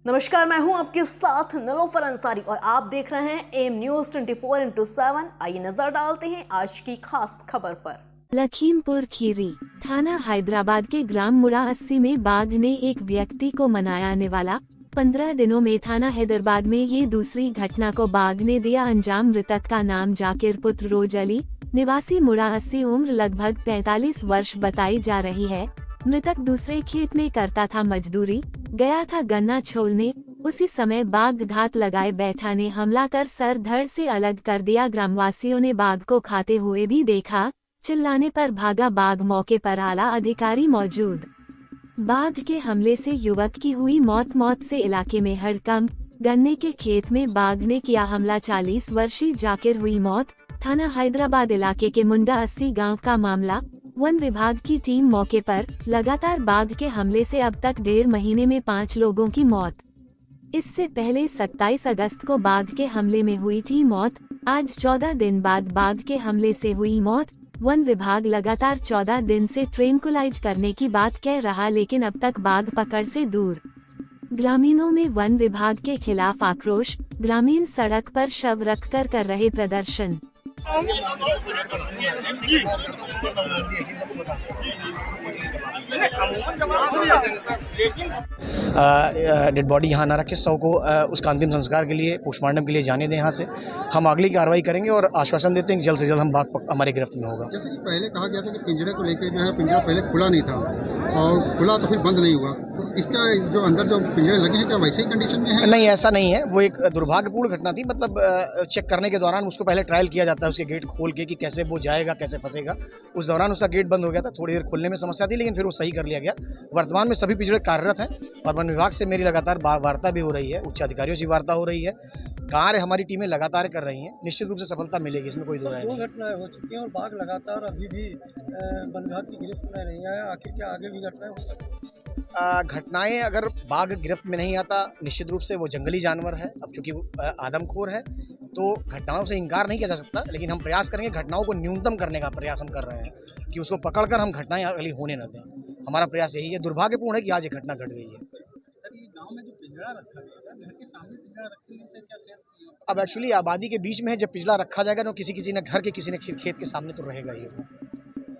नमस्कार, मैं हूं आपके साथ नीलोफर अंसारी और आप देख रहे हैं एम न्यूज 24x7। आइए नजर डालते हैं आज की खास खबर पर। लखीमपुर खीरी थाना हैदराबाद के ग्राम मुड़ा 80 में बाघ ने एक व्यक्ति को मनाने वाला 15 दिनों में थाना हैदराबाद में ये दूसरी घटना को बाघ ने दिया अंजाम। मृतक का नाम जाकिर पुत्र रोज अली निवासी मुड़ा 80 उम्र लगभग 45 वर्ष बताई जा रही है। मृतक दूसरे खेत में करता था मजदूरी, गया था गन्ना छोलने। उसी समय बाघ घात लगाए बैठा ने हमला कर सर धड़ से अलग कर दिया। ग्रामवासियों ने बाघ को खाते हुए भी देखा, चिल्लाने पर भागा बाघ। मौके पर आला अधिकारी मौजूद। बाघ के हमले से युवक की हुई मौत से इलाके में हड़कंप। गन्ने के खेत में बाघ ने किया हमला, 40 वर्षीय जाकिर हुई मौत। थाना हैदराबाद इलाके के मुंडा 80 गांव का मामला। वन विभाग की टीम मौके पर। लगातार बाघ के हमले से अब तक 1.5 महीने में 5 लोगों की मौत। इससे पहले 27 अगस्त को बाघ के हमले में हुई थी मौत। आज 14 दिन बाद बाघ के हमले से हुई मौत। वन विभाग लगातार 14 दिन से ट्रैंकुलाइज करने की बात कह रहा, लेकिन अब तक बाघ पकड़ से दूर। ग्रामीणों में वन विभाग के खिलाफ आक्रोश। ग्रामीण सड़क पर शव रखकर कर रहे प्रदर्शन। डेड बॉडी यहाँ ना रखे, शव को उसका अंतिम संस्कार के लिए पोस्टमार्टम के लिए जाने दें यहाँ से। हम अगली कार्रवाई करेंगे और आश्वासन देते हैं कि जल्द से जल्द हम बाघ हमारे गिरफ्त में होगा। जैसे कि पहले कहा गया था कि पिंजरे को लेकर जो है, पिंजरा पहले खुला नहीं था और खुला तो फिर बंद नहीं हुआ, तो इसका जो अंदर जो पिंजरे लगे हैं क्या वैसे ही कंडीशन में है? नहीं, ऐसा नहीं है। वो एक दुर्भाग्यपूर्ण घटना थी। मतलब चेक करने के दौरान उसको पहले ट्रायल किया जाता है, उसके गेट खोल के कि कैसे वो जाएगा, कैसे फंसेगा। उस दौरान उसका गेट बंद हो गया था, थोड़ी देर खोलने में समस्या थी, लेकिन फिर वो सही कर लिया गया। वर्तमान में सभी पिंजरे कार्यरत हैं और वन विभाग से मेरी लगातार वार्ता भी हो रही है, उच्च अधिकारियों से वार्ता हो रही है। कार्य हमारी टीमें लगातार कर रही हैं, निश्चित रूप से सफलता मिलेगी, इसमें कोई दो राय नहीं। 2 घटनाएं हो चुकी हैं और बाघ लगातार अभी भी वन विभाग की गिरफ्त में नहीं आया। आखिर क्या आगे भी घटनाएं हो सकती हैं? घटनाएं अगर बाघ गिरफ्त में नहीं आता, निश्चित रूप से वो जंगली जानवर है। अब चूंकि वो आदमखोर है तो घटनाओं से इनकार नहीं किया जा सकता, लेकिन हम प्रयास करेंगे, घटनाओं को न्यूनतम करने का प्रयास हम कर रहे हैं कि उसको पकड़कर हम घटनाएं अगली होने न दें। हमारा प्रयास यही है। दुर्भाग्यपूर्ण है कि आज ये घटना घट गई है। गांव में जो पिंजरा रखा गया था, घर के सामने पिंजरा रखने से क्या सेहत? अब एक्चुअली आबादी के बीच में है, जब पिंजरा रखा जाएगा तो किसी ने घर के, किसी ने खेत के सामने तो रहेगा ही।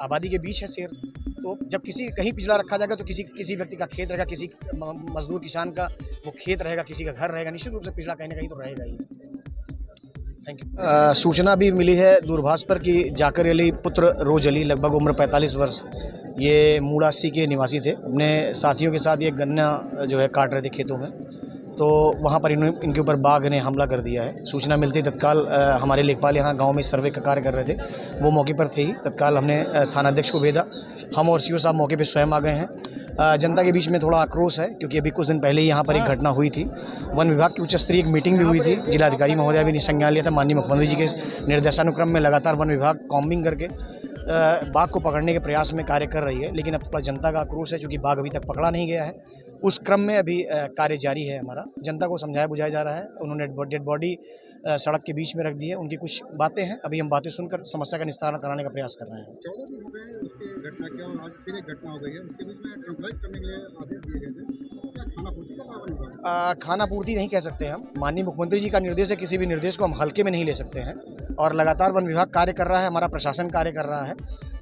आबादी के बीच है शेर, तो जब कहीं पिंजरा रखा जाएगा तो किसी व्यक्ति का खेत रहेगा, किसी मजदूर किसान का वो खेत रहेगा, किसी का घर रहेगा। निश्चित रूप से पिंजरा कहीं ना कहीं तो रहेगा ही। Thank you. सूचना भी मिली है दूरभाष पर कि जाकिर अली पुत्र रोज अली लगभग उम्र 45 वर्ष, ये मुड़ासी के निवासी थे। अपने साथियों के साथ ये गन्ना जो है काट रहे थे खेतों में, तो वहाँ पर इनके ऊपर बाघ ने हमला कर दिया है। सूचना मिलती तत्काल हमारे लेखपाल यहाँ गांव में सर्वे का कार्य कर रहे थे, वो मौके पर थे ही। तत्काल हमने थानाध्यक्ष को भेजा, हम और सीओ साहब मौके पर स्वयं आ गए हैं। जनता के बीच में थोड़ा आक्रोश है क्योंकि अभी कुछ दिन पहले ही यहाँ पर एक घटना हुई थी। वन विभाग की उच्च स्तरीय एक मीटिंग भी हुई थी, जिलाधिकारी महोदय भी संज्ञान लिया था। माननीय मुख्यमंत्री जी के निर्देशानुक्रम में लगातार वन विभाग कॉम्बिंग करके बाघ को पकड़ने के प्रयास में कार्य कर रही है, लेकिन अब थोड़ा जनता का आक्रोश है क्योंकि बाघ अभी तक पकड़ा नहीं गया है। उस क्रम में अभी कार्य जारी है हमारा। जनता को समझाया बुझाया जा रहा है। उन्होंने डेड बॉडी सड़क के बीच में रख दी है। उनकी कुछ बातें हैं, अभी हम बातें सुनकर समस्या का निस्तारण कराने का प्रयास कर रहे हैं। 14 दिन हो गए उसकी घटना क्या, और आज फिर एक घटना हो गई है। उसके बीच में ट्रैंकुलाइज करने के लिए आदेश दिए गए थे, क्या खाना पूर्ति कर रहा है? खाना पूर्ति नहीं कह सकते हम। माननीय मुख्यमंत्री जी का निर्देश है, किसी भी निर्देश को हम हल्के में नहीं ले सकते हैं और लगातार वन विभाग कार्य कर रहा है, हमारा प्रशासन कार्य कर रहा है।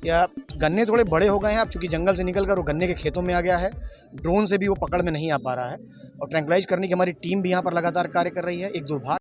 या गन्ने थोड़े बड़े हो गए हैं अब, चूंकि जंगल से निकलकर वो गन्ने के खेतों में आ गया है, ड्रोन से भी वो पकड़ में नहीं आ पा रहा है और ट्रैंकुलाइज करने की हमारी टीम भी यहाँ पर लगातार कार्य कर रही है। एक दुर्भाग्य